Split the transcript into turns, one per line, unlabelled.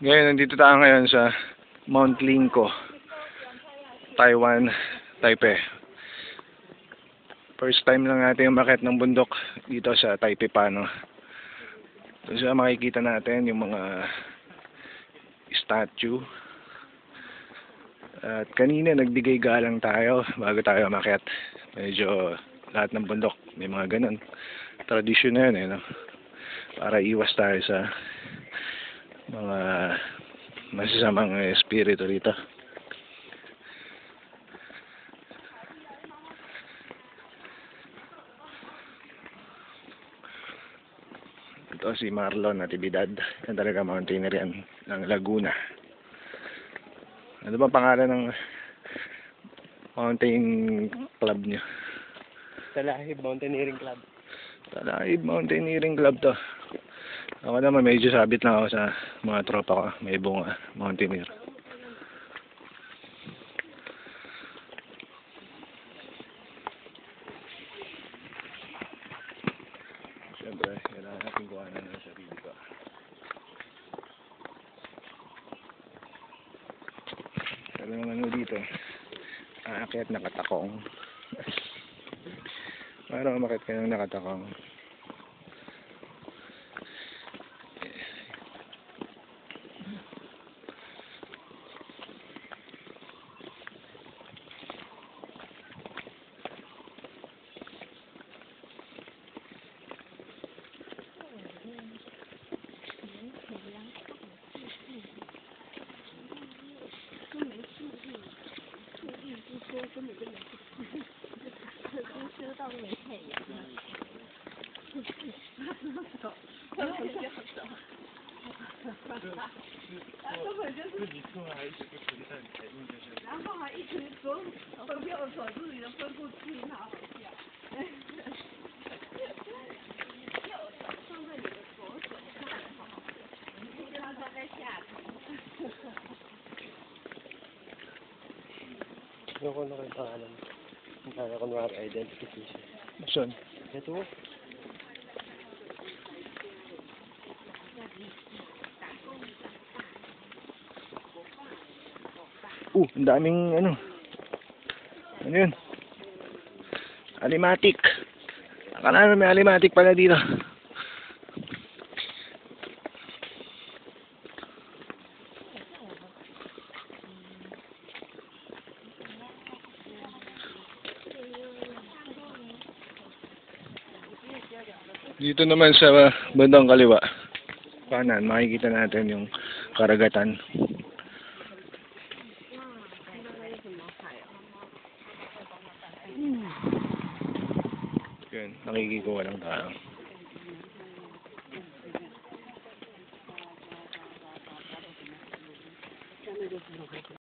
Ngayon, nandito tayo ngayon sa Mount Lingko, Taiwan, Taipei. First time lang natin umakyat ng bundok dito sa Taipei Pano. So makikita natin yung mga statue. At kanina nagbigay galang tayo bago tayo umakyat. Medyo lahat ng bundok may mga ganun. Tradisyon na yun, no? Para iwas tayo sa mga masasamang espiritu dito. Ito si Marlon Natividad, yan talaga mountaineer yan ng Laguna. Ano ba pangalan ng mountain club niyo?
Talahib Mountaineering Club.
Talahib Mountaineering Club to. Ako naman medyo sabit lang ako sa mga tropa ko. May bunga, mountaineer. Siyempre, kailangan natin kuhanan ng sarili ko. Sabi naman mo dito, aakyat nakatakong. Parang umakyat ka ng nakatakong.
自己出来一直不停站起来，然后还一直左右手自己的分布器，好好笑。右手放在你的左手上，你可以让它在下头。
Yung ko na pangalan. Para kunwari identification.
Saan?
Ito.
Ang daming ano yun? Alimatic. Akala may alimatic pala dito. Dito naman sa bandang kaliwa, kanan, makikita natin yung karagatan. Yun, nakikikuha lang tayo.